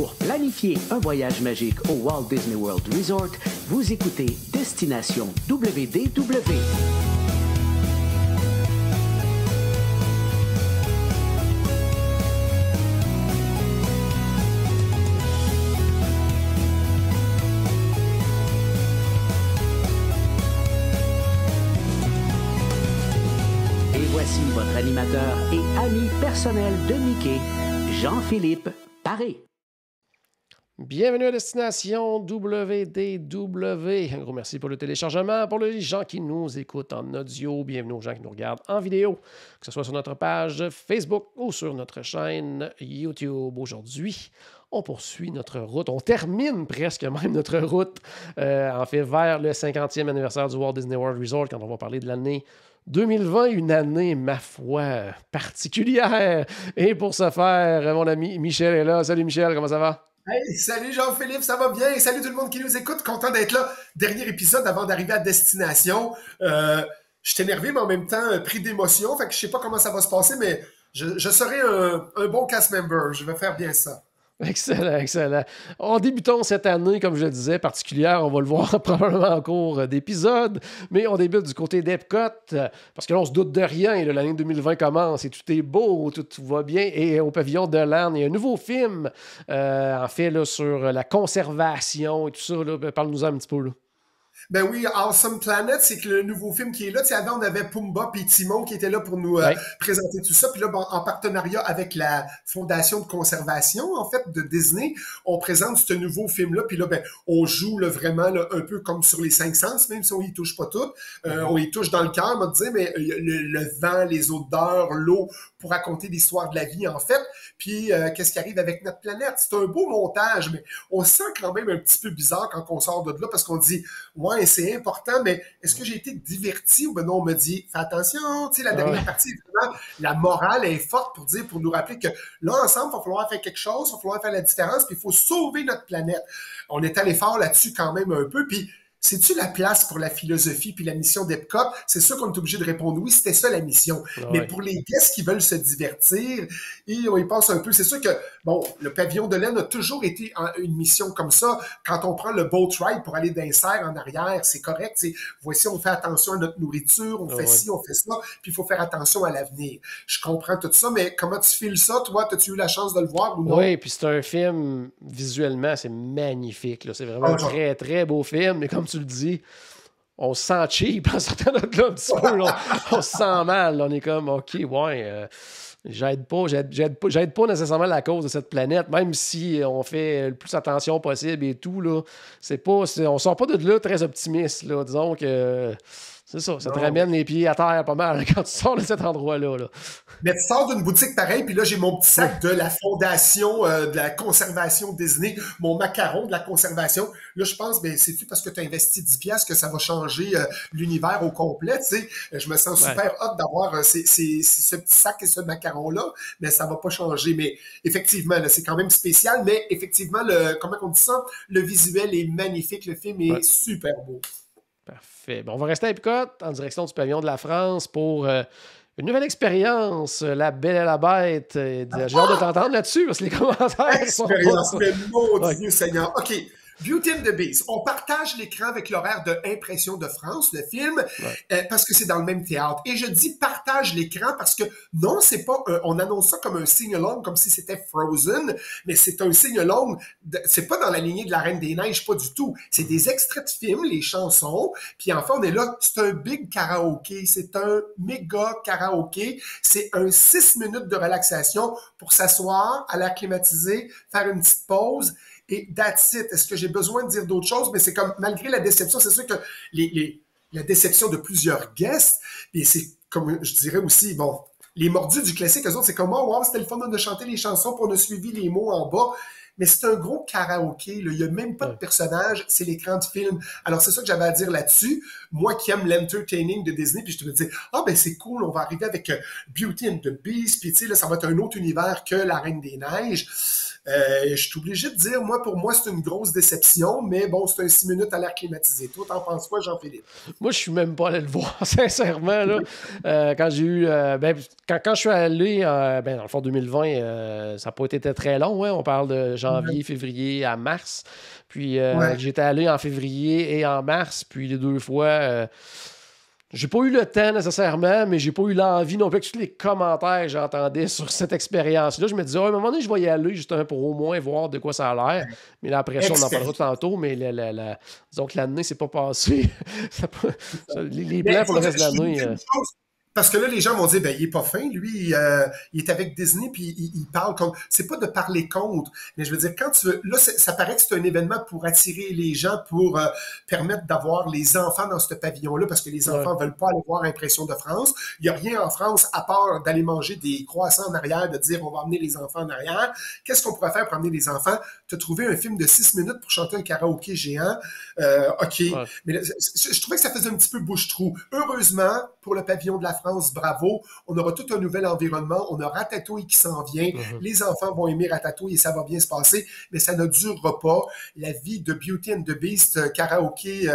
Pour planifier un voyage magique au Walt Disney World Resort, vous écoutez Destination WDW. Voici votre animateur et ami personnel de Mickey, Jean-Philippe Paré. Bienvenue à Destination WDW. Un gros merci pour le téléchargement. Pour les gens qui nous écoutent en audio, bienvenue aux gens qui nous regardent en vidéo, que ce soit sur notre page Facebook ou sur notre chaîne YouTube. Aujourd'hui, on poursuit notre route. On termine presque même notre route, en fait, vers le 50e anniversaire du Walt Disney World Resort, quand on va parler de l'année 2020, une année, ma foi, particulière. Et pour ce faire, mon ami Michel est là. Salut Michel, comment ça va? Hey, salut Jean-Philippe, ça va bien? Salut tout le monde qui nous écoute, content d'être là. Dernier épisode avant d'arriver à destination. Je suis énervé, mais en même temps pris d'émotion. Fait que je sais pas comment ça va se passer, mais je serai un bon cast member. Je vais faire bien ça. Excellent, excellent. En débutant cette année, comme je le disais, particulière, on va le voir probablement en cours d'épisode, mais on débute du côté d'Epcot, parce que là, on se doute de rien. L'année 2020 commence et tout est beau, tout va bien. Et au pavillon de l'Arne, il y a un nouveau film, en fait, là, sur la conservation et tout ça. Là. Parle-nous-en un petit peu. Là. Ben oui, Awesome Planet, c'est que le nouveau film qui est là. Tu sais, avant, on avait Pumbaa et Timon qui étaient là pour nous présenter tout ça. Puis là, bon, en partenariat avec la Fondation de conservation, en fait, de Disney, on présente ce nouveau film-là. Puis là, ben, on joue là, vraiment là, un peu comme sur les 5 sens, même si on y touche pas tout. On y touche dans le cœur, on va te dire, mais le vent, les odeurs, l'eau, pour raconter l'histoire de la vie, en fait. Puis, qu'est-ce qui arrive avec notre planète? C'est un beau montage, mais on se sent quand même un petit peu bizarre quand on sort de là parce qu'on dit, ouais, c'est important, mais est-ce que j'ai été diverti ou ben non, on me dit, fais attention, tu sais, la dernière partie, évidemment, la morale est forte pour nous rappeler que là, ensemble, il va falloir faire quelque chose, il va falloir faire la différence, puis il faut sauver notre planète. On est allé fort là-dessus quand même un peu, puis c'est-tu la place pour la philosophie puis la mission d'Epcot? C'est sûr qu'on est obligé de répondre oui, c'était ça la mission. Mais pour les guests qui veulent se divertir, et on y pense un peu. C'est sûr que, bon, le pavillon de l'Aisne a toujours été une mission comme ça. Quand on prend le boat ride pour aller d'un cerf en arrière, c'est correct. T'sais. Voici, on fait attention à notre nourriture, on fait ci, on fait ça, puis il faut faire attention à l'avenir. Je comprends tout ça, mais comment tu files ça, toi? As-tu eu la chance de le voir ou non? Oui, puis c'est un film, visuellement, c'est magnifique. Là. C'est vraiment un très, très beau film, mais comme tu le dis, on se sent cheap en sortant de là un petit peu. Là. On se sent mal. Là. On est comme, OK, ouais, j'aide pas nécessairement la cause de cette planète, même si on fait le plus attention possible et tout. Là, on sort pas de là très optimiste. Là. Disons que c'est ça te ramène les pieds à terre pas mal quand tu sors de cet endroit-là. Là. Mais tu sors d'une boutique pareille, puis là, j'ai mon petit sac de la Fondation de la conservation Disney, mon macaron de la conservation. Là, je pense, ben c'est-tu parce que tu as investi 10$ que ça va changer l'univers au complet, tu sais? Je me sens super hot d'avoir ce petit sac et ce macaron-là, mais ça va pas changer. Mais effectivement, là, c'est quand même spécial, mais effectivement, comment on dit ça? Le visuel est magnifique, le film est super beau. Parfait. Bon, on va rester à Epcot, en direction du pavillon de la France pour une nouvelle expérience, La Belle et la Bête. J'ai hâte de t'entendre là-dessus, parce que les commentaires sont... Expérience, mais mon Dieu Seigneur. OK. Beauty and the Beast. On partage l'écran avec l'horaire de Impression de France, le film, parce que c'est dans le même théâtre. Et je dis partage l'écran parce que non, c'est pas, on annonce ça comme un sing-along, comme si c'était Frozen, mais c'est un sing-along, c'est pas dans la lignée de la Reine des Neiges, pas du tout. C'est des extraits de films, les chansons, puis enfin, on est là, c'est un big karaoké, c'est un méga karaoké, c'est un 6 minutes de relaxation pour s'asseoir, aller acclimatiser, faire une petite pause, et that's it. Est-ce que j'ai besoin de dire d'autres choses? Mais c'est comme, malgré la déception, c'est sûr que la déception de plusieurs guests, et c'est comme je dirais aussi, bon, les mordus du classique, eux autres, c'est comme, oh, wow, c'était le fun de chanter les chansons, puis on a suivi les mots en bas. Mais c'est un gros karaoké, là. Il n'y a même pas de personnage, c'est l'écran de film. Alors, c'est ça que j'avais à dire là-dessus. moi qui aime l'entertaining de Disney, puis je te me dis, ah ben c'est cool, on va arriver avec Beauty and the Beast, puis tu sais, là, ça va être un autre univers que La Reine des Neiges. Je suis obligé de dire, moi, pour moi, c'est une grosse déception, mais bon, c'est un 6 minutes à l'air climatisé. Toi, t'en penses quoi, Jean-Philippe? Moi, je suis même pas allé le voir, sincèrement. Là. Quand j'ai eu. Quand je suis allé, dans le fond 2020, ça n'a pas été très long. Hein. On parle de janvier, février à mars. Puis j'étais allé en février et en mars. Puis les 2 fois. J'ai pas eu le temps nécessairement, mais j'ai pas eu l'envie non plus que tous les commentaires que j'entendais sur cette expérience-là. Je me disais, à un moment donné, je vais y aller justement pour au moins voir de quoi ça a l'air. Mais là, après ça, on en parlera tantôt, mais disons que l'année s'est pas passée. Les plans pour le reste de l'année. Parce que là, les gens vont dire, ben, il est pas fin, lui, il est avec Disney, puis il parle contre. C'est pas de parler contre, mais je veux dire, quand tu veux. Là, ça paraît que c'est un événement pour attirer les gens, pour permettre d'avoir les enfants dans ce pavillon-là, parce que les enfants veulent pas aller voir Impression de France. Il y a rien en France à part d'aller manger des croissants en arrière, de dire on va amener les enfants en arrière. Qu'est-ce qu'on pourrait faire pour amener les enfants? Te trouver un film de 6 minutes pour chanter un karaoké géant. OK. Ouais. Mais je trouvais que ça faisait un petit peu bouche-trou. Heureusement, pour le pavillon de la France, bravo. On aura tout un nouvel environnement. On a Ratatouille qui s'en vient. Les enfants vont aimer Ratatouille et ça va bien se passer, mais ça ne durera pas. La vie de Beauty and the Beast, karaoké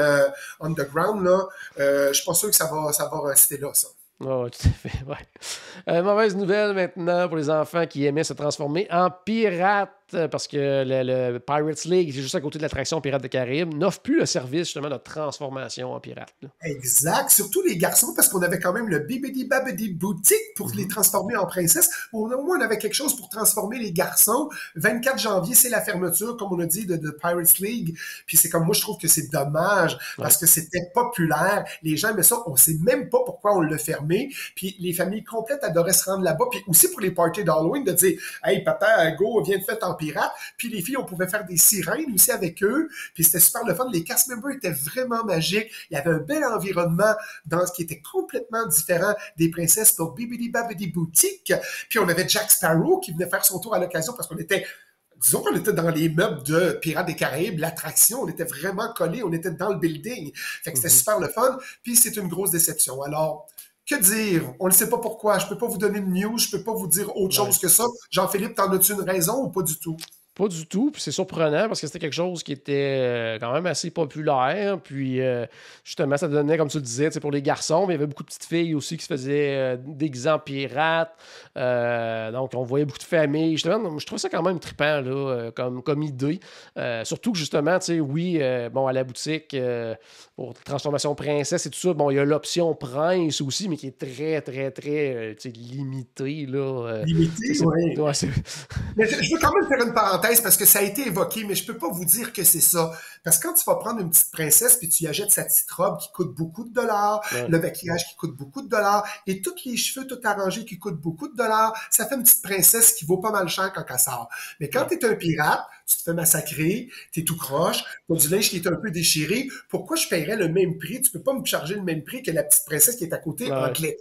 underground, là, je suis pas sûr que ça va rester là, ça. Oh, tout à fait, ouais. Mauvaise nouvelle maintenant pour les enfants qui aimaient se transformer en pirates, parce que le Pirates League, c'est juste à côté de l'attraction Pirates des Caraïbes, n'offre plus le service justement de transformation en pirate. Là. Exact, surtout les garçons, parce qu'on avait quand même le Bibidi Babidi Boutique pour les transformer en princesses. Au moins, on avait quelque chose pour transformer les garçons. 24 janvier, c'est la fermeture, comme on a dit, de Pirates League. Puis c'est comme moi, je trouve que c'est dommage, parce que c'était populaire. Les gens aimaient ça, on sait même pas pourquoi on l'a fermé. Puis les familles complètes adoraient se rendre là-bas. Puis aussi pour les parties d'Halloween, de dire « Hey, papa, go, viens de faire en pirate. » Puis les filles, on pouvait faire des sirènes aussi avec eux. Puis c'était super le fun. Les cast members étaient vraiment magiques. Il y avait un bel environnement dans ce qui était complètement différent des princesses pour Bibidi Babidi Boutique. Puis on avait Jack Sparrow qui venait faire son tour à l'occasion parce qu'on était... Disons qu'on était dans les meubles de Pirates des Caraïbes, l'attraction, on était vraiment collés, on était dans le building. Fait que c'était super le fun. Puis c'est une grosse déception. Alors... Que dire? On ne sait pas pourquoi. Je ne peux pas vous donner de news, je ne peux pas vous dire autre chose que ça. Jean-Philippe, t'en as-tu une raison ou pas du tout? Pas du tout, puis c'est surprenant parce que c'était quelque chose qui était quand même assez populaire, puis justement, ça donnait, comme tu le disais, pour les garçons, mais il y avait beaucoup de petites filles aussi qui se faisaient déguiser en pirates, donc on voyait beaucoup de familles, justement, je trouve ça quand même trippant, là, comme idée, surtout que justement, tu sais, oui, bon, à la boutique, pour transformation princesse et tout ça, bon, il y a l'option prince aussi, mais qui est très, très, très, limitée, là. Limitée, oui. Ouais, mais je veux quand même faire une parenthèse, parce que ça a été évoqué, mais je peux pas vous dire que c'est ça. Parce que quand tu vas prendre une petite princesse puis tu y achètes sa petite robe qui coûte beaucoup de dollars, le maquillage qui coûte beaucoup de dollars et tous les cheveux tout arrangés qui coûtent beaucoup de dollars, ça fait une petite princesse qui vaut pas mal cher quand elle sort. Mais quand t'es un pirate, tu te fais massacrer, t'es tout croche, t'as du linge qui est un peu déchiré, pourquoi je paierais le même prix? Tu peux pas me charger le même prix que la petite princesse qui est à côté en clôture.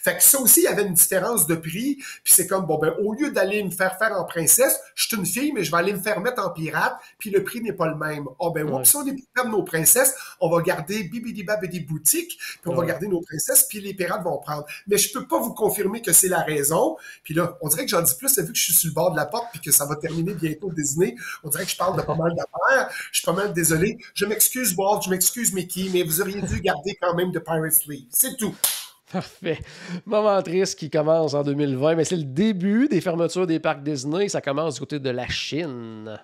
Fait que ça aussi, il y avait une différence de prix, puis c'est comme, bon ben, au lieu d'aller me faire en princesse, je suis une fille, mais je vais aller me faire mettre en pirate, puis le prix n'est pas le même. Ah ben, si on est comme nos princesses, on va garder Bibidi Babidi Boutique, puis on va garder nos princesses, puis les pirates vont prendre. Mais je peux pas vous confirmer que c'est la raison. Puis là, on dirait que j'en dis plus, vu que je suis sur le bord de la porte, puis que ça va terminer bientôt Disney. On dirait que je parle de pas mal d'affaires. Je suis pas mal désolé. Je m'excuse Walt, je m'excuse Mickey, mais vous auriez dû garder quand même de Pirates League. C'est tout. Parfait. Moment triste qui commence en 2020, mais c'est le début des fermetures des parcs Disney. Ça commence du côté de la Chine.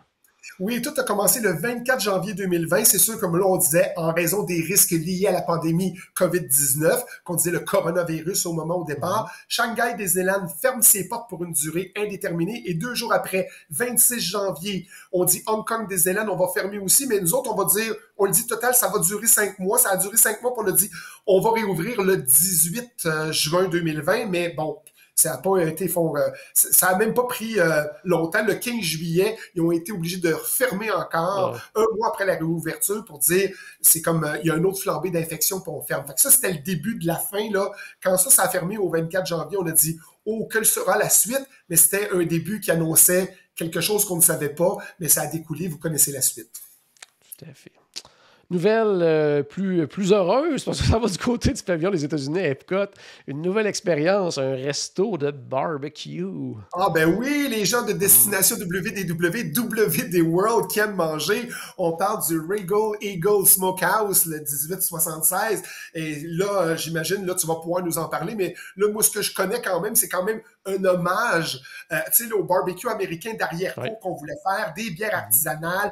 Oui, tout a commencé le 24 janvier 2020. C'est sûr, comme là, on disait, en raison des risques liés à la pandémie COVID-19, qu'on disait le coronavirus au moment au départ. Shanghai Disneyland ferme ses portes pour une durée indéterminée. Et 2 jours après, 26 janvier, on dit Hong Kong Disneyland, on va fermer aussi. Mais nous autres, on va dire, on le dit total, ça va durer 5 mois. Ça a duré 5 mois, puis on a dit, on va réouvrir le 18 juin 2020. Mais bon... Ça a pas été ça a même pas pris longtemps. Le 15 juillet, ils ont été obligés de refermer encore un mois après la réouverture pour dire c'est comme il y a une autre flambée d'infection puis on ferme. Fait que ça, c'était le début de la fin, là. Quand ça a fermé au 24 janvier, on a dit oh, quelle sera la suite? Mais c'était un début qui annonçait quelque chose qu'on ne savait pas, mais ça a découlé, vous connaissez la suite. Tout à fait. Nouvelle plus heureuse, parce que ça va du côté du pavillon des États-Unis à Epcot. Une nouvelle expérience, un resto de barbecue. Ah ben oui, les gens de Destination WDW, WD World qui aiment manger. On parle du Regal Eagle Smokehouse, le 1876. Et là, j'imagine, là, tu vas pouvoir nous en parler, mais là, moi, ce que je connais quand même, c'est quand même un hommage, tu sais, au barbecue américain d'arrière-cour qu'on voulait faire, des bières artisanales,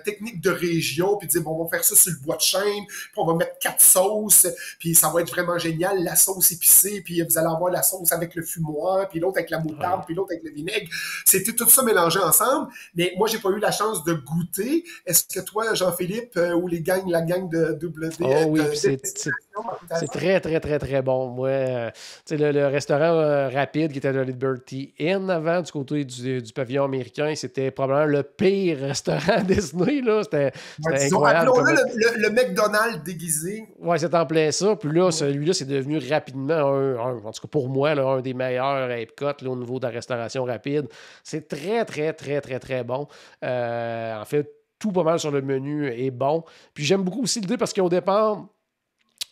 techniques de région, puis dire, bon, on va faire ça sur le bois de chêne, puis on va mettre 4 sauces, puis ça va être vraiment génial, la sauce épicée, puis vous allez avoir la sauce avec le fumoir, puis l'autre avec la moutarde, puis l'autre avec le vinaigre. C'était tout ça mélangé ensemble, mais moi, j'ai pas eu la chance de goûter. Est-ce que toi, Jean-Philippe, ou la gang de W... Oh oui, c'est très, très, très, très bon. Moi, tu sais, le restaurant rapide qui était le Liberty Inn avant, du côté du pavillon américain, c'était probablement le pire restaurant Disney, là. C'était incroyable. Le McDonald's déguisé. Ouais, c'est en plein ça. Puis là, celui-là, c'est devenu rapidement en tout cas pour moi, là, un des meilleurs à Epcot là, au niveau de la restauration rapide. C'est très, très, très, très, très bon. En fait, tout pas mal sur le menu est bon. Puis j'aime beaucoup aussi l'idée parce qu'au départ,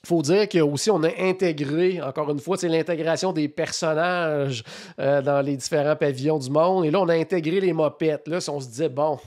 il faut dire qu'aussi on a intégré, encore une fois, c'est l'intégration des personnages dans les différents pavillons du monde. Et là, on a intégré les mopettes. Là, si on se disait, bon,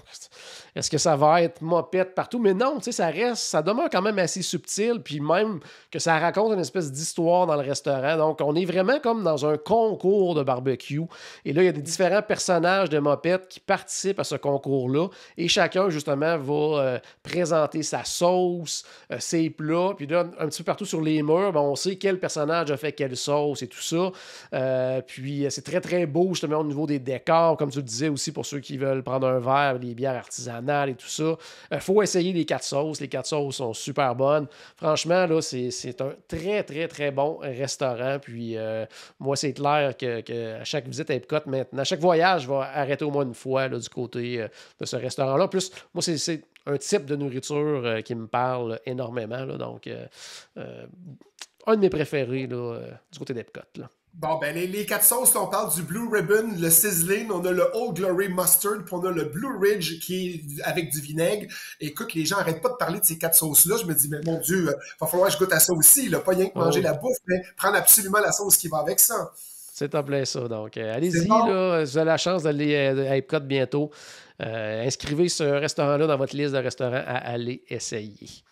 est-ce que ça va être mopette partout? Mais non, tu sais, ça demeure quand même assez subtil, puis même que ça raconte une espèce d'histoire dans le restaurant. Donc, on est vraiment comme dans un concours de barbecue. Et là, il y a des différents personnages de mopettes qui participent à ce concours-là. Et chacun, justement, va présenter sa sauce, ses plats. Puis là, un petit peu partout sur les murs, ben, on sait quel personnage a fait quelle sauce et tout ça. Puis c'est très, très beau, justement, au niveau des décors, comme tu le disais aussi, pour ceux qui veulent prendre un verre, les bières artisanales et tout ça. Faut essayer les 4 sauces. Les 4 sauces sont super bonnes. Franchement, là, c'est un très, très, très bon restaurant. Puis moi, c'est clair que à chaque visite à Epcot maintenant, à chaque voyage, je vais arrêter au moins une fois là, du côté de ce restaurant-là. Plus, moi, c'est un type de nourriture qui me parle énormément. Là, donc, un de mes préférés là, du côté d'Epcot. Là. Bon, ben les 4 sauces, on parle du Blue Ribbon, le Sizzling, on a le Old Glory Mustard, puis on a le Blue Ridge qui est avec du vinaigre. Écoute, les gens n'arrêtent pas de parler de ces 4 sauces-là. Je me dis, mais mon Dieu, va falloir que je goûte à ça aussi. Là. Pas rien que manger la bouffe, mais prendre absolument la sauce qui va avec ça. C'est en plein ça. Donc, allez-y, bon. Là, vous avez la chance d'aller à Epcot bientôt. Inscrivez ce restaurant-là dans votre liste de restaurants à aller essayer.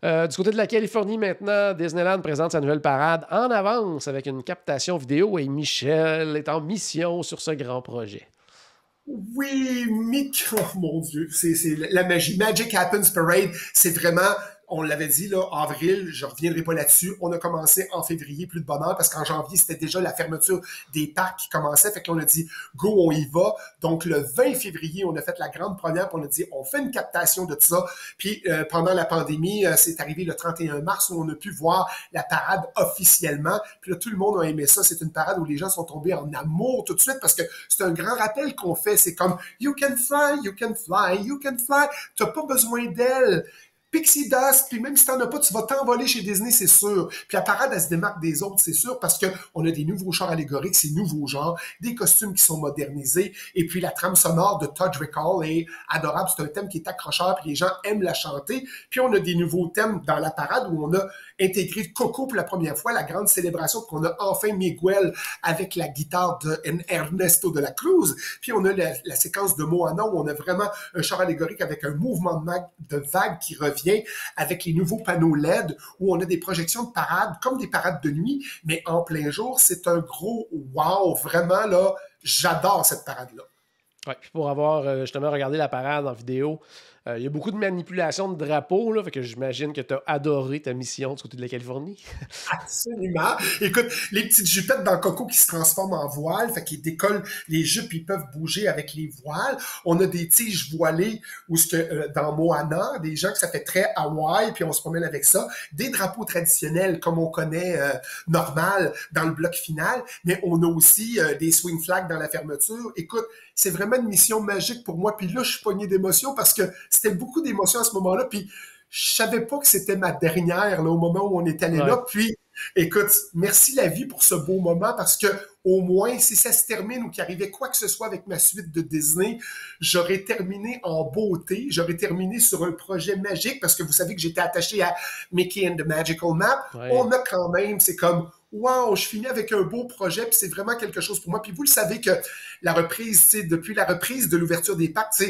Du côté de la Californie maintenant, Disneyland présente sa nouvelle parade en avance avec une captation vidéo et Michel est en mission sur ce grand projet. Oui, oh mon Dieu, c'est la magie. Magic Happens Parade, c'est vraiment... On l'avait dit, là, avril, je ne reviendrai pas là-dessus. On a commencé en février, plus de bonheur, parce qu'en janvier, c'était déjà la fermeture des parcs qui commençait. Fait qu'on a dit, go, on y va. Donc, le 20 février, on a fait la grande première, puis on a dit, on fait une captation de tout ça. Puis, pendant la pandémie, c'est arrivé le 31 mars où on a pu voir la parade officiellement. Puis là, tout le monde a aimé ça. C'est une parade où les gens sont tombés en amour tout de suite, parce que c'est un grand rappel qu'on fait. C'est comme, you can fly, you can fly, you can fly. T'as pas besoin d'elle. Pixie Dust, puis même si t'en as pas, tu vas t'envoler chez Disney, c'est sûr. Puis la parade, elle se démarque des autres, c'est sûr, parce qu'on a des nouveaux chars allégoriques, ces nouveaux genres, des costumes qui sont modernisés, et puis la trame sonore de Todd Recall est adorable. C'est un thème qui est accrocheur, puis les gens aiment la chanter. Puis on a des nouveaux thèmes dans la parade où on a intégré Coco pour la première fois, la grande célébration, qu'on a enfin Miguel avec la guitare de Ernesto de la Cruz. Puis on a la séquence de Moana où on a vraiment un char allégorique avec un mouvement de vague qui revient avec les nouveaux panneaux LED où on a des projections de parade comme des parades de nuit, mais en plein jour. C'est un gros wow, vraiment là, j'adore cette parade-là. Ouais, puis pour avoir justement regardé la parade en vidéo, il y a beaucoup de manipulation de drapeaux, là, fait que j'imagine que tu as adoré ta mission du côté de la Californie. Absolument. Écoute, les petites jupettes dans Coco qui se transforment en voile, fait qu'ils décollent les jupes, ils peuvent bouger avec les voiles. On a des tiges voilées où dans Moana, des gens que ça fait très Hawaï, puis on se promène avec ça. Des drapeaux traditionnels comme on connaît normal dans le bloc final, mais on a aussi des swing flags dans la fermeture. Écoute, c'est vraiment une mission magique pour moi. Puis là, je suis pogné d'émotion parce que c'était beaucoup d'émotions à ce moment-là. Puis je savais pas que c'était ma dernière là, au moment où on est allé là. Puis Écoute, merci la vie pour ce beau moment parce que au moins, si ça se termine ou qu'il arrivait quoi que ce soit avec ma suite de Disney, j'aurais terminé en beauté, j'aurais terminé sur un projet magique parce que vous savez que j'étais attaché à Mickey and the Magical Map. Ouais. On a quand même, c'est comme wow, je finis avec un beau projet, puis c'est vraiment quelque chose pour moi. Puis vous le savez que la reprise, depuis la reprise de l'ouverture des parcs,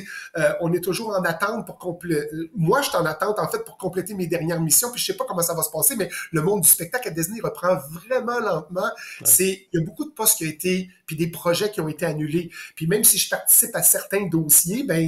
on est toujours en attente pour compléter. Moi, je suis en attente, en fait, pour compléter mes dernières missions, puis je sais pas comment ça va se passer, mais le monde du spectacle à Disney reprend vraiment lentement. Ouais. Il y a beaucoup de postes qui ont été, puis des projets qui ont été annulés. Puis même si je participe à certains dossiers, ben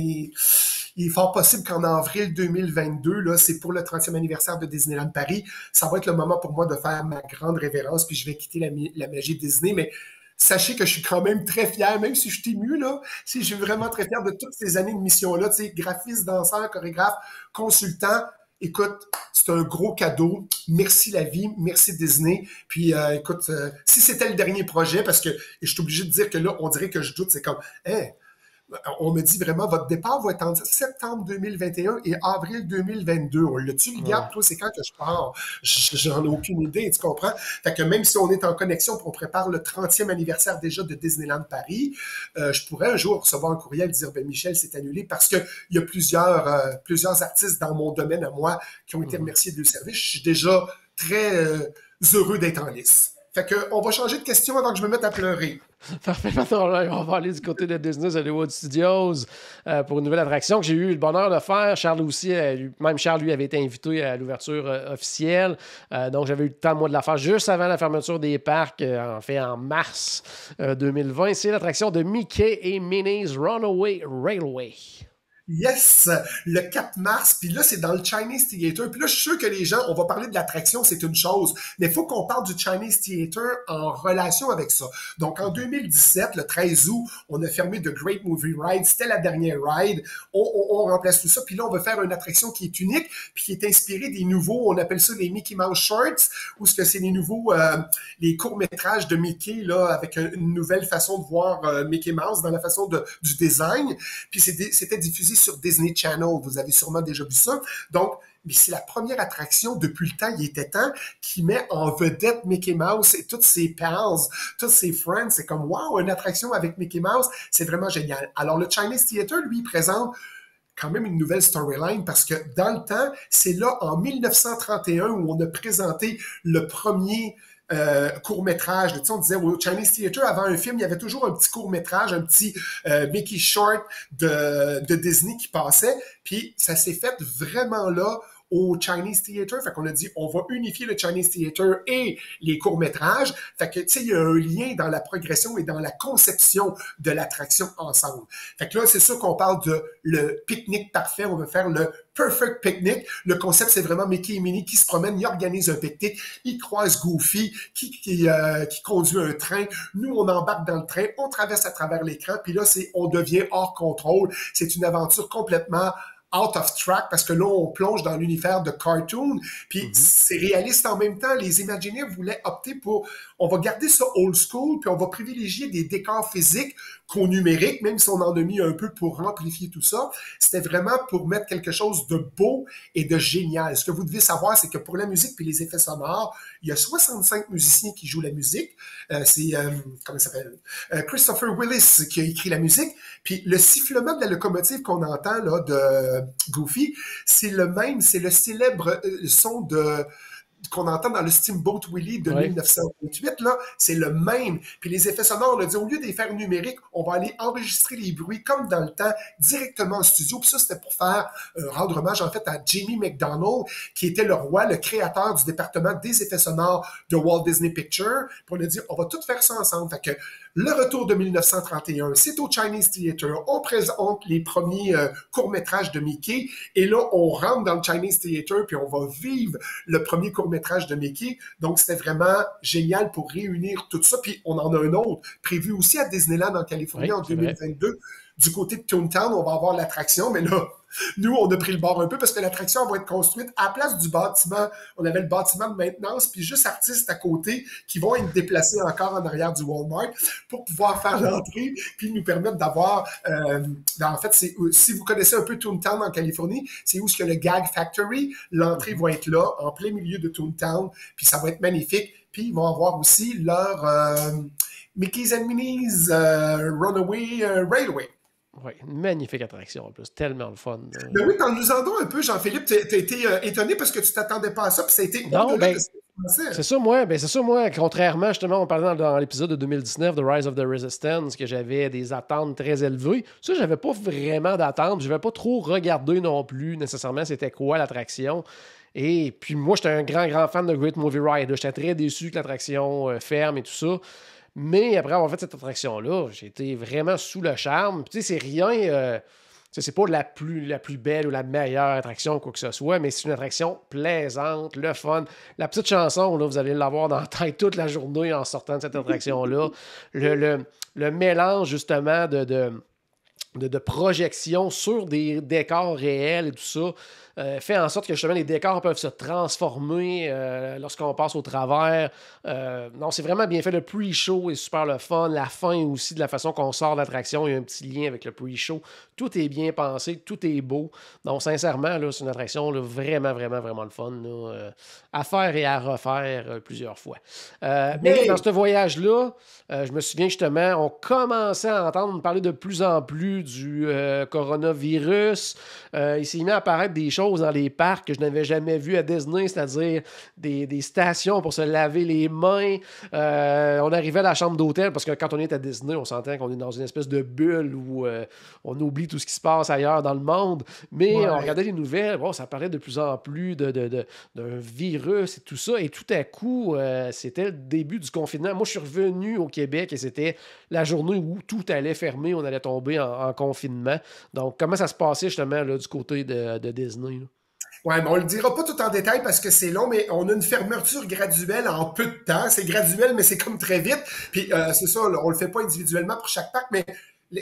il est fort possible qu'en avril 2022, là, c'est pour le 30e anniversaire de Disneyland Paris, ça va être le moment pour moi de faire ma grande révérence, puis je vais quitter la magie Disney, mais sachez que je suis quand même très fier, même si je suis ému, là, si je suis vraiment très fier de toutes ces années de mission-là, tu sais, graphiste, danseur, chorégraphe, consultant. Écoute, c'est un gros cadeau. Merci la vie, merci Disney. Puis écoute, si c'était le dernier projet, parce que je suis obligé de dire que là, on dirait que je doute, c'est comme, hein, on me dit vraiment, votre départ va être entre septembre 2021 et avril 2022. On l'a-tu, regarde, toi, c'est quand que je pars? J'en ai aucune idée, tu comprends? Fait que même si on est en connexion, on prépare le 30e anniversaire déjà de Disneyland Paris, je pourrais un jour recevoir un courriel et dire, ben Michel, c'est annulé parce qu'il y a plusieurs artistes dans mon domaine à moi qui ont été remerciés de leur service. Je suis déjà très heureux d'être en lice. Fait que, on va changer de question avant que je me mette à pleurer. Parfait, on va aller du côté de Disney Hollywood Studios pour une nouvelle attraction que j'ai eu le bonheur de faire. Charles aussi, même Charles, lui, avait été invité à l'ouverture officielle. Donc, j'avais eu le temps, moi, de la faire juste avant la fermeture des parcs, en mars 2020. C'est l'attraction de Mickey et Minnie's Runaway Railway. Yes, le 4 mars, puis là, c'est dans le Chinese Theater. Puis là, je suis sûr que les gens, on va parler de l'attraction, c'est une chose, mais il faut qu'on parle du Chinese Theater en relation avec ça. Donc, en 2017, le 13 août, on a fermé The Great Movie Ride. C'était la dernière ride. On remplace tout ça. Puis là, on va faire une attraction qui est unique, puis qui est inspirée des nouveaux, on appelle ça les Mickey Mouse Shorts, ou ce que c'est les nouveaux, les courts-métrages de Mickey, là, avec une nouvelle façon de voir Mickey Mouse dans la façon du design. Puis c'était diffusé sur Disney Channel. Vous avez sûrement déjà vu ça. Donc, mais c'est la première attraction depuis le temps, il était temps, qui met en vedette Mickey Mouse et toutes ses pals, tous ses friends. C'est comme, wow, une attraction avec Mickey Mouse, c'est vraiment génial. Alors, le Chinese Theater, lui, présente quand même une nouvelle storyline parce que dans le temps, c'est là, en 1931, où on a présenté le premier court-métrage. Tu sais, on disait au Chinese Theater, avant un film, il y avait toujours un petit court-métrage, un petit Mickey Short de Disney qui passait. Puis ça s'est fait vraiment là au Chinese Theater. Fait qu'on a dit, on va unifier le Chinese Theater et les courts-métrages. Fait que, tu sais, il y a un lien dans la progression et dans la conception de l'attraction ensemble. Fait que là, c'est sûr qu'on parle de le pique-nique parfait. On veut faire le Perfect Picnic. Le concept, c'est vraiment Mickey et Minnie qui se promènent, ils organisent un pique-nique, ils croisent Goofy, qui conduit un train. Nous, on embarque dans le train, on traverse à travers l'écran, puis là, on devient hors contrôle. C'est une aventure complètement out of track parce que là, on plonge dans l'univers de cartoon, puis c'est réaliste en même temps. Les Imagineers voulaient opter pour, on va garder ça old school, puis on va privilégier des décors physiques qu'au numérique, même si on en a mis un peu pour amplifier tout ça. C'était vraiment pour mettre quelque chose de beau et de génial. Ce que vous devez savoir, c'est que pour la musique puis les effets sonores, il y a 65 musiciens qui jouent la musique. Comment il s'appelle? Christopher Willis qui a écrit la musique. Puis le sifflement de la locomotive qu'on entend là de Goofy, c'est le même, c'est le célèbre son qu'on entend dans le Steamboat Willie de 1928, là, c'est le même. Puis les effets sonores, on a dit, au lieu de les faire numériques, on va aller enregistrer les bruits comme dans le temps, directement en studio. Puis ça, c'était pour faire rendre hommage, en fait, à Jamie McDonald, qui était le roi, le créateur du département des effets sonores de Walt Disney Pictures. Puis on a dit, on va tout faire ça ensemble. Fait que le retour de 1931, c'est au Chinese Theater. On présente les premiers courts-métrages de Mickey. Et là, on rentre dans le Chinese Theater, puis on va vivre le premier court-métrage de Mickey. Donc, c'était vraiment génial pour réunir tout ça. Puis, on en a un autre prévu aussi à Disneyland en Californie en 2022. du côté de Toontown, on va avoir l'attraction, mais là, nous, on a pris le bord un peu parce que l'attraction va être construite à la place du bâtiment. On avait le bâtiment de maintenance, puis juste artistes à côté qui vont être déplacés encore en arrière du Walmart pour pouvoir faire l'entrée, puis nous permettre d'avoir... en fait, si vous connaissez un peu Toontown en Californie, c'est où est-ce que le Gag Factory, l'entrée va être là, en plein milieu de Toontown, puis ça va être magnifique. Puis ils vont avoir aussi leur Mickey's and Minnie's Runaway Railway. Oui, une magnifique attraction en plus, tellement le fun. Ben oui, parle-nous-en donc un peu, Jean-Philippe. Tu as été étonné parce que tu t'attendais pas à ça, puis ça a été au-delà de ce que tu pensais. C'est ça, moi. Contrairement, justement, on parlait dans l'épisode de 2019 de Rise of the Resistance, que j'avais des attentes très élevées. Ça, j'avais pas vraiment d'attentes. Je n'avais pas trop regardé non plus, nécessairement, c'était quoi l'attraction. Et puis, moi, j'étais un grand fan de Great Movie Ride. J'étais très déçu que l'attraction ferme et tout ça. Mais après avoir fait cette attraction-là, j'ai été vraiment sous le charme. Tu sais, c'est rien... c'est pas la plus belle ou la meilleure attraction, quoi que ce soit, mais c'est une attraction plaisante, le fun. La petite chanson, là, vous allez l'avoir dans la tête toute la journée en sortant de cette attraction-là. Le mélange, justement, de projection sur des décors réels et tout ça, fait en sorte que justement les décors peuvent se transformer lorsqu'on passe au travers. Non, c'est vraiment bien fait. Le pre-show est super le fun. La fin aussi, de la façon qu'on sort de l'attraction, il y a un petit lien avec le pre-show. Tout est bien pensé, tout est beau. Donc, sincèrement, là, c'est une attraction là, vraiment le fun là, à faire et à refaire plusieurs fois. Mais dans ce voyage-là, je me souviens justement, on commençait à entendre parler de plus en plus du coronavirus. Il s'est mis à apparaître des choses dans les parcs que je n'avais jamais vues à Disney, c'est-à-dire des stations pour se laver les mains. On arrivait à la chambre d'hôtel parce que quand on est à Disney, on s'entend qu'on est dans une espèce de bulle où on oublie tout ce qui se passe ailleurs dans le monde. Mais on regardait les nouvelles, ça parlait de plus en plus d'un virus et tout ça. Et tout à coup, c'était le début du confinement. Moi, je suis revenu au Québec et c'était la journée où tout allait fermer, on allait tomber en confinement. Donc, comment ça se passait justement là, du côté de Disney? Oui, mais on ne le dira pas tout en détail parce que c'est long, mais on a une fermeture graduelle en peu de temps. C'est graduel, mais c'est comme très vite. Puis c'est ça, là, on ne le fait pas individuellement pour chaque parc, mais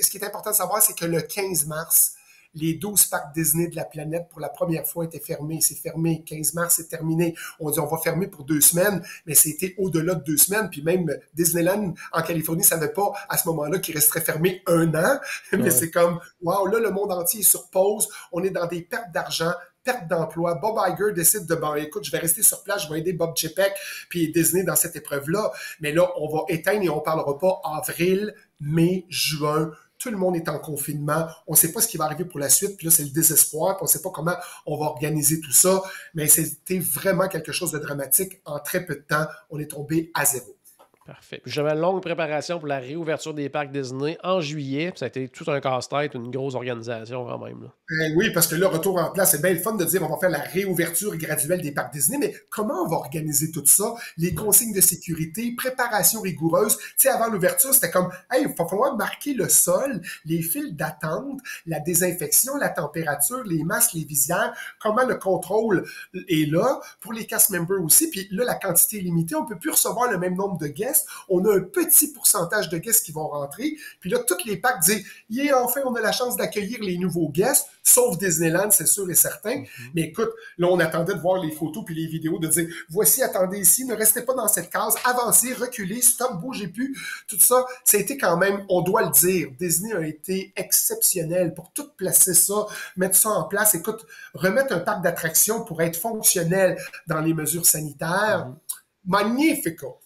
ce qui est important de savoir, c'est que le 15 mars, les 12 parcs Disney de la planète, pour la première fois, étaient fermés. C'est fermé. 15 mars, c'est terminé. On dit on va fermer pour 2 semaines, mais c'était au-delà de 2 semaines. Puis même Disneyland en Californie ne savait pas à ce moment-là qu'il resterait fermé 1 an. Mais c'est comme, wow, là, le monde entier est sur pause. On est dans des pertes d'argent, perte d'emploi. Bob Iger décide de, écoute, je vais rester sur place, je vais aider Bob Chapek puis Disney dans cette épreuve-là. Mais là, on va éteindre et on ne parlera pas avril, mai, juin. Tout le monde est en confinement. On ne sait pas ce qui va arriver pour la suite. Puis là, c'est le désespoir. Puis on ne sait pas comment on va organiser tout ça. Mais c'était vraiment quelque chose de dramatique. En très peu de temps, on est tombé à zéro. Parfait. Puis j'avais une longue préparation pour la réouverture des parcs Disney en juillet. Puis ça a été tout un casse-tête, une grosse organisation quand même. Là. Oui, parce que là, retour en place, c'est bien le fun de dire on va faire la réouverture graduelle des parcs Disney, mais comment on va organiser tout ça? Les consignes de sécurité, préparation rigoureuse. Tu sais, avant l'ouverture, c'était comme, hey, il va falloir marquer le sol, les files d'attente, la désinfection, la température, les masques, les visières, comment le contrôle est là. Pour les cast members aussi, puis là, la quantité est limitée, on ne peut plus recevoir le même nombre de guests. On a un petit pourcentage de guests qui vont rentrer. Puis là, tous les parcs disent, enfin, on a la chance d'accueillir les nouveaux guests, sauf Disneyland, c'est sûr et certain. Mais écoute, là, on attendait de voir les photos puis les vidéos, de dire, voici, attendez ici, ne restez pas dans cette case, avancez, reculez, stop, bougez plus. Tout ça, ça a été quand même, on doit le dire, Disney a été exceptionnel pour tout placer ça, mettre ça en place. Écoute, remettre un parc d'attractions pour être fonctionnel dans les mesures sanitaires, magnifico.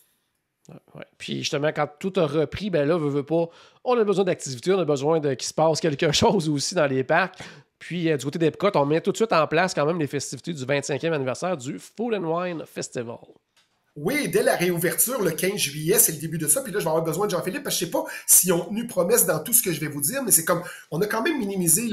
Ouais. Puis justement, quand tout a repris, ben là, veut pas, on a besoin d'activité, on a besoin qu'il se passe quelque chose aussi dans les parcs. Puis du côté d'Epcot, on met tout de suite en place quand même les festivités du 25e anniversaire du Food and Wine Festival. Oui, dès la réouverture, le 15 juillet, c'est le début de ça. Puis là, je vais avoir besoin de Jean-Philippe, parce que je ne sais pas s'ils ont tenu promesse dans tout ce que je vais vous dire, mais c'est comme, on a quand même minimisé,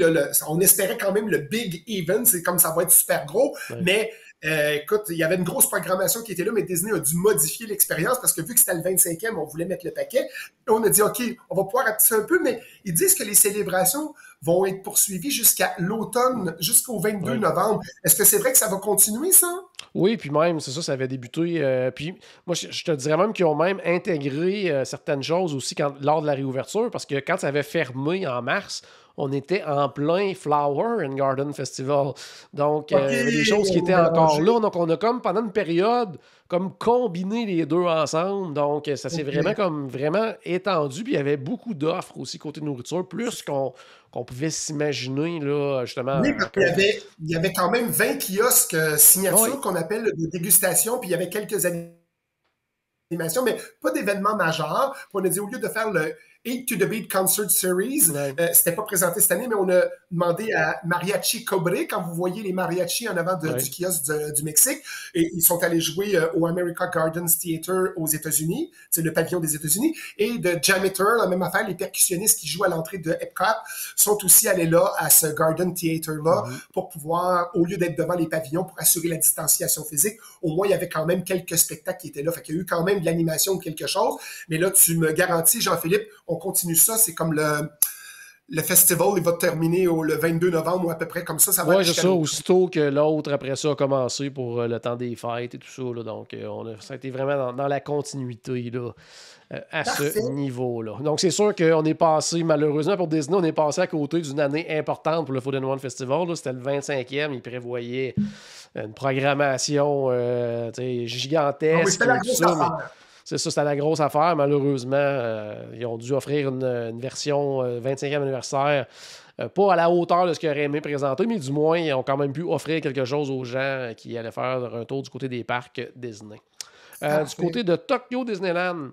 on espérait quand même le big event, c'est comme ça va être super gros, mais écoute, il y avait une grosse programmation qui était là, mais Disney a dû modifier l'expérience parce que vu que c'était le 25e, on voulait mettre le paquet. On a dit, OK, on va pouvoir rapetisser un peu, mais ils disent que les célébrations vont être poursuivies jusqu'à l'automne, jusqu'au 22 novembre. Est-ce que c'est vrai que ça va continuer, ça? Oui, puis même, c'est ça, ça avait débuté. Puis moi, je te dirais même qu'ils ont même intégré certaines choses aussi lors de la réouverture, parce que quand ça avait fermé en mars, on était en plein Flower and Garden Festival. Donc, il y avait des choses qui étaient encore là. Donc, on a comme, pendant une période, comme combiné les deux ensemble. Donc, ça s'est vraiment étendu. Puis, il y avait beaucoup d'offres aussi côté nourriture, plus qu'on pouvait s'imaginer, là, justement. Oui, parce qu'il y avait quand même 20 kiosques signature qu'on appelle de dégustation, puis il y avait quelques animations, mais pas d'événements majeurs. Puis on a dit, au lieu de faire le Eat to the Beat Concert Series, c'était pas présenté cette année, mais on a demandé à Mariachi Cobre, quand vous voyez les mariachis en avant du kiosque du Mexique, et ils sont allés jouer au America Gardens Theater aux États-Unis, c'est le pavillon des États-Unis, et de Jameter, la même affaire, les percussionnistes qui jouent à l'entrée de Epcot sont aussi allés là, à ce Garden Theater-là, pour pouvoir, au lieu d'être devant les pavillons, pour assurer la distanciation physique, au moins, il y avait quand même quelques spectacles qui étaient là. Fait qu'il y a eu quand même de l'animation ou quelque chose. Mais là, tu me garantis, Jean-Philippe, on continue ça. C'est comme le festival, il va terminer le 22 novembre ou à peu près comme ça. Ça va c'est ça. Aussitôt que l'autre, après ça, a commencé pour le temps des fêtes et tout ça. Là. Donc, ça a été vraiment dans la continuité là, à ce niveau-là. Donc, c'est sûr qu'on est passé, malheureusement pour Disney, on est passé à côté d'une année importante pour le Food & Wine Festival. Là. C'était le 25e. Il prévoyait une programmation gigantesque. Ah oui, c'est ça, c'était la grosse affaire. Malheureusement, ils ont dû offrir une version 25e anniversaire, pas à la hauteur de ce qu'ils auraient aimé présenter, mais du moins, ils ont quand même pu offrir quelque chose aux gens qui allaient faire un tour du côté des parcs Disney. Du côté de Tokyo Disneyland,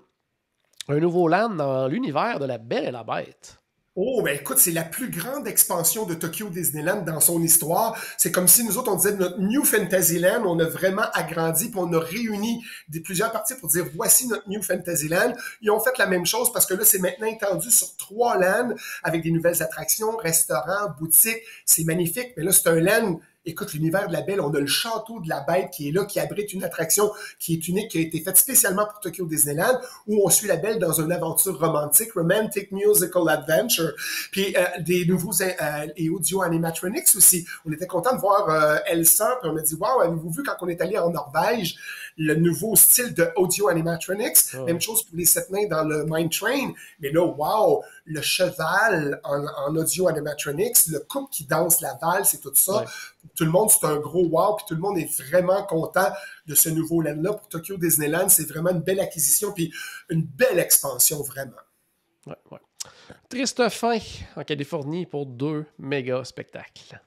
un nouveau land dans l'univers de La Belle et la Bête. Oh, ben écoute, c'est la plus grande expansion de Tokyo Disneyland dans son histoire. C'est comme si nous autres, on disait notre New Fantasyland, on a vraiment agrandi, puis on a réuni plusieurs parties pour dire voici notre New Fantasyland. Ils ont fait la même chose parce que là, c'est maintenant étendu sur 3 lands avec des nouvelles attractions, restaurants, boutiques. C'est magnifique, mais là, c'est un land. Écoute, l'univers de la Belle, on a le château de la Bête qui est là, qui abrite une attraction qui est unique, qui a été faite spécialement pour Tokyo Disneyland, où on suit la Belle dans une aventure romantic musical adventure. Puis des nouveaux et audio animatronics aussi. On était content de voir Elsa, puis on a dit, wow, avez-vous vu quand on est allé en Norvège, le nouveau style de audio animatronics? Même chose pour les 7 nains dans le Mine Train. Mais là, wow, le cheval en audio animatronics, le couple qui danse la valse et tout ça. Tout le monde, c'est un gros wow, puis tout le monde est vraiment content de ce nouveau land-là. Pour Tokyo Disneyland, c'est vraiment une belle acquisition, puis une belle expansion, vraiment. Ouais. Triste fin en Californie pour 2 méga spectacles.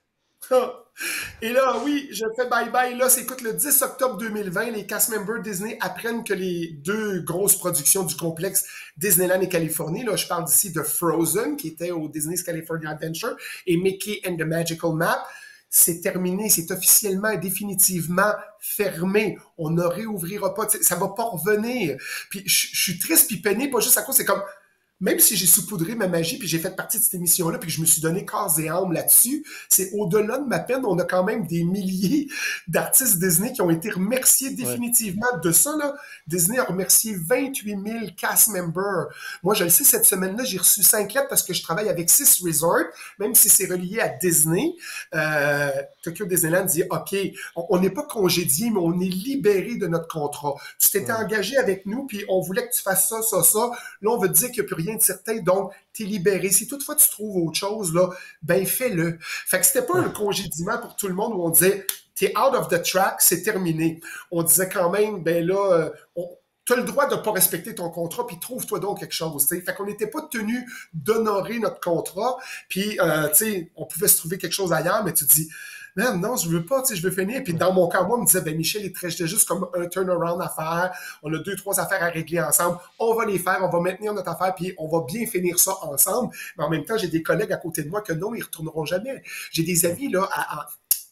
Et là, oui, je fais bye-bye. Là, c'est écoute, le 10 octobre 2020, les cast members Disney apprennent que les 2 grosses productions du complexe Disneyland et Californie, là, je parle d'ici de Frozen, qui était au Disney's California Adventure, et Mickey and the Magical Map, c'est terminé, c'est officiellement et définitivement fermé. On ne réouvrira pas, ça va pas revenir. Puis je suis triste puis peiné, pas juste à cause, c'est comme, même si j'ai saupoudré ma magie puis j'ai fait partie de cette émission-là puis que je me suis donné corps et âme là-dessus, c'est au-delà de ma peine. On a quand même des milliers d'artistes Disney qui ont été remerciés définitivement de ça. Là. Disney a remercié 28 000 cast members. Moi, je le sais, cette semaine-là, j'ai reçu 5 lettres parce que je travaille avec 6 resorts, même si c'est relié à Disney. Tokyo Disneyland dit, OK, on n'est pas congédié, mais on est libéré de notre contrat. Tu t'étais engagé avec nous puis on voulait que tu fasses ça, ça, ça. Là, on veut te dire qu'il n'y a plus rien de certain, donc t'es libéré. Si toutefois tu trouves autre chose, là, ben fais-le. Fait que c'était pas un congédiement pour tout le monde où on disait t'es out of the track, c'est terminé. On disait quand même, ben là, t'as le droit de pas respecter ton contrat, puis trouve-toi donc quelque chose. T'sais. Fait qu'on n'était pas tenu d'honorer notre contrat, puis tu sais, on pouvait se trouver quelque chose ailleurs, mais tu te dis non, je veux pas, tu sais, je veux finir. Puis dans mon cas, moi, on me disait, ben Michel, j'étais juste comme un turnaround à faire. On a 2-3 affaires à régler ensemble. On va les faire, on va maintenir notre affaire, puis on va bien finir ça ensemble. Mais en même temps, j'ai des collègues à côté de moi que non, ils retourneront jamais. J'ai des amis, là,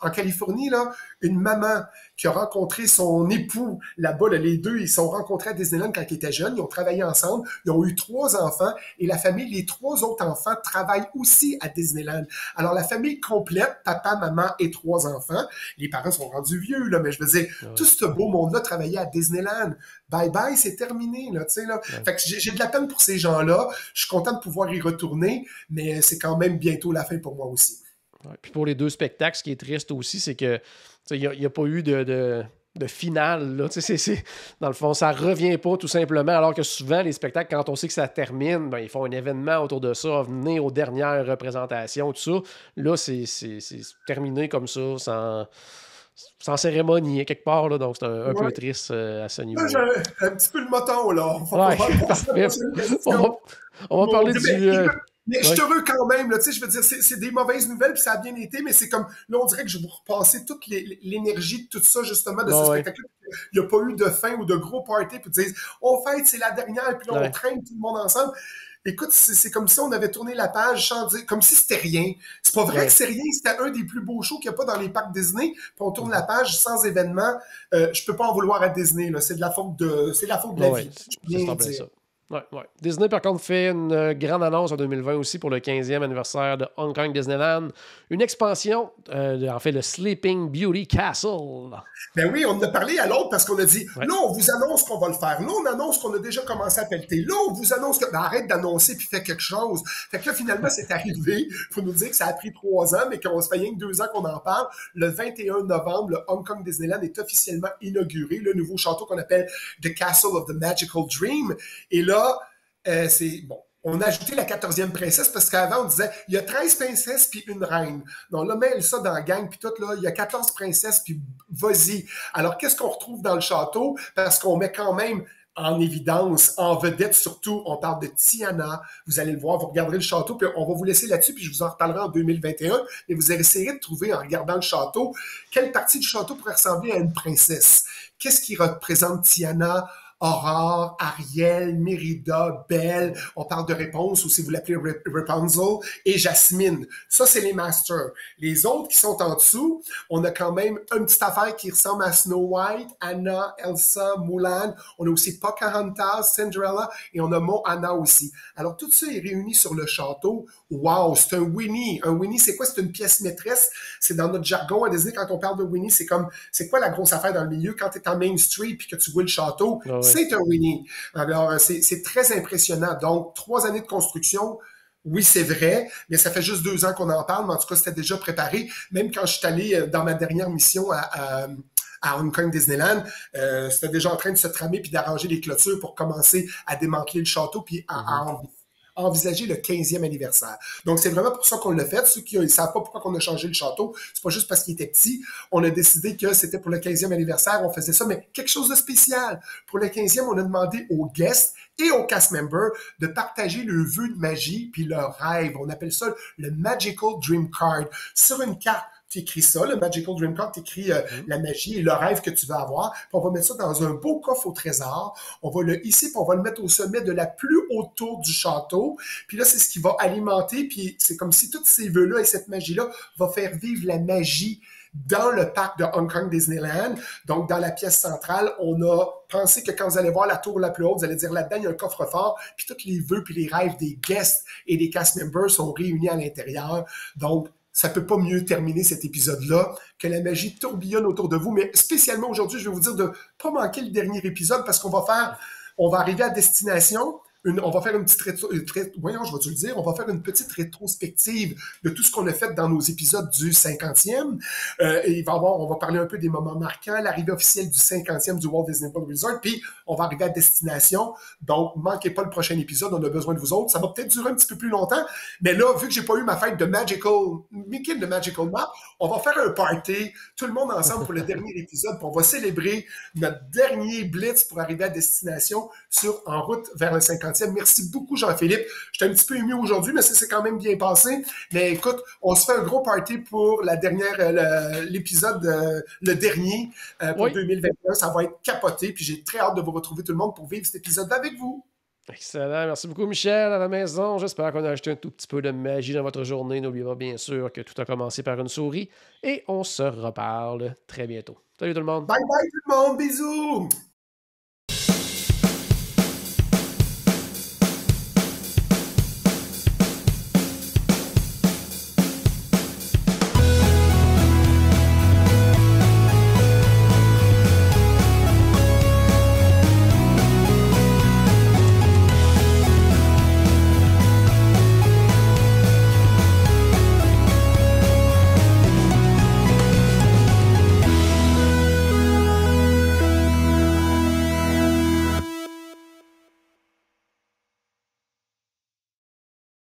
en Californie, là, une maman qui a rencontré son époux là-bas, là, les deux, ils se sont rencontrés à Disneyland quand ils étaient jeunes, ils ont travaillé ensemble, ils ont eu 3 enfants et la famille, les 3 autres enfants travaillent aussi à Disneyland. Alors, la famille complète, papa, maman et 3 enfants, les parents sont rendus vieux, là, mais je veux dire, tout ce beau monde-là travaillait à Disneyland. Bye bye, c'est terminé, là, tu sais, là. Fait que j'ai de la peine pour ces gens-là, je suis content de pouvoir y retourner, mais c'est quand même bientôt la fin pour moi aussi. Ouais. Puis pour les 2 spectacles, ce qui est triste aussi, c'est que il n'y a pas eu de de finale. Là. Dans le fond, ça revient pas tout simplement, alors que souvent, les spectacles, quand on sait que ça termine, ben, ils font un événement autour de ça, venir aux dernières représentations, tout ça. Là, c'est terminé comme ça, sans cérémonie, quelque part. Là, donc, c'est un peu triste à ce niveau. J'ai un petit peu le moton, là. Ouais, on va parler du... Mais je suis heureux quand même, là, tu sais, je veux dire, c'est des mauvaises nouvelles, puis ça a bien été, mais c'est comme, là, on dirait que je vais vous repasser toute l'énergie de tout ça, justement, de ce spectacle. Il n'y a pas eu de fin ou de gros party, puis ils disent, on fête, c'est la dernière, puis là, on traîne tout le monde ensemble. Écoute, c'est comme si on avait tourné la page sans dire, comme si c'était rien. C'est pas vrai que c'est rien, c'était un des plus beaux shows qu'il n'y a pas dans les parcs Disney, puis on tourne la page sans événement. Je peux pas en vouloir à Disney, là. C'est de la faute de la vie. Ça. Ouais. Disney, par contre, fait une grande annonce en 2020 aussi pour le 15e anniversaire de Hong Kong Disneyland. Une expansion, en fait, le Sleeping Beauty Castle. Ben oui, on en a parlé à l'autre parce qu'on a dit, là, on vous annonce qu'on va le faire. Là, on annonce qu'on a déjà commencé à pelleter. Là, on vous annonce que... Ben, arrête d'annoncer puis fais quelque chose. Fait que là, finalement, c'est arrivé. Faut nous dire que ça a pris 3 ans, mais qu'on se fait rien que 2 ans qu'on en parle. Le 21 novembre, le Hong Kong Disneyland est officiellement inauguré. Le nouveau château qu'on appelle The Castle of the Magical Dream. Et là, c'est... Bon. On a ajouté la 14e princesse parce qu'avant, on disait il y a 13 princesses puis une reine. Donc là, mêle ça dans la gang puis tout, là, il y a 14 princesses puis vas-y. Alors, qu'est-ce qu'on retrouve dans le château? Parce qu'on met quand même en évidence, en vedette surtout, on parle de Tiana. Vous allez le voir, vous regarderez le château, puis on va vous laisser là-dessus, puis je vous en reparlerai en 2021. Et vous essayerez de trouver, en regardant le château, quelle partie du château pourrait ressembler à une princesse. Qu'est-ce qui représente Tiana? Aurore, Ariel, Mérida, Belle, on parle de Réponse, ou si vous l'appelez Rapunzel, et Jasmine. Ça, c'est les masters. Les autres qui sont en dessous, on a quand même une petite affaire qui ressemble à Snow White, Anna, Elsa, Mulan. On a aussi Pocahontas, Cinderella, et on a Moana aussi. Alors, tout ça est réuni sur le château. Wow, c'est un Winnie. Un Winnie, c'est quoi? C'est une pièce maîtresse. C'est dans notre jargon à Disney, quand on parle de Winnie, c'est comme, c'est quoi la grosse affaire dans le milieu? Quand tu es en Main Street puis que tu vois le château, c'est un Winnie. Alors, c'est très impressionnant. Donc, 3 années de construction. Oui, c'est vrai, mais ça fait juste 2 ans qu'on en parle, mais en tout cas, c'était déjà préparé. Même quand je suis allé dans ma dernière mission à Hong Kong Disneyland, c'était déjà en train de se tramer puis d'arranger les clôtures pour commencer à démanteler le château puis à envisager le 15e anniversaire. Donc, c'est vraiment pour ça qu'on l'a fait. Ceux qui ne savent pas pourquoi on a changé le château, c'est pas juste parce qu'il était petit. On a décidé que c'était pour le 15e anniversaire, on faisait ça, mais quelque chose de spécial. Pour le 15e, on a demandé aux guests et aux cast members de partager le vœu de magie puis leur rêve. On appelle ça le Magical Dream Card. Sur une carte, tu écris ça, le Magical Dream Card, tu écris la magie et le rêve que tu veux avoir. Puis on va mettre ça dans un beau coffre au trésor. On va le hisser, puis on va le mettre au sommet de la plus haute tour du château. Puis là, c'est ce qui va alimenter, puis c'est comme si tous ces vœux-là et cette magie-là va faire vivre la magie dans le parc de Hong Kong Disneyland. Donc, dans la pièce centrale, on a pensé que quand vous allez voir la tour la plus haute, vous allez dire là-dedans, il y a un coffre-fort, puis tous les vœux puis les rêves des guests et des cast members sont réunis à l'intérieur. Donc, ça peut pas mieux terminer cet épisode-là, que la magie tourbillonne autour de vous. Mais spécialement aujourd'hui, je vais vous dire de pas manquer le dernier épisode parce qu'on va arriver à destination. On va faire une petite on va faire une petite rétrospective de tout ce qu'on a fait dans nos épisodes du 50e. Et on va parler un peu des moments marquants, l'arrivée officielle du 50e du Walt Disney World Resort, puis on va arriver à destination. Donc, manquez pas le prochain épisode, on a besoin de vous autres. Ça va peut-être durer un petit peu plus longtemps, mais là, vu que j'ai pas eu ma fête de Mickey de Magical Map, on va faire un party, tout le monde ensemble pour le dernier épisode, puis on va célébrer notre dernier blitz pour arriver à destination en route vers le 50e. Merci beaucoup, Jean-Philippe. J'étais un petit peu ému aujourd'hui, mais ça s'est quand même bien passé. Mais écoute, on se fait un gros party pour l'épisode, le dernier pour 2021. Ça va être capoté. Puis j'ai très hâte de vous retrouver tout le monde pour vivre cet épisode avec vous. Excellent. Merci beaucoup, Michel, à la maison. J'espère qu'on a ajouté un tout petit peu de magie dans votre journée. N'oubliez pas, bien sûr, que tout a commencé par une souris. Et on se reparle très bientôt. Salut tout le monde. Bye bye tout le monde. Bisous.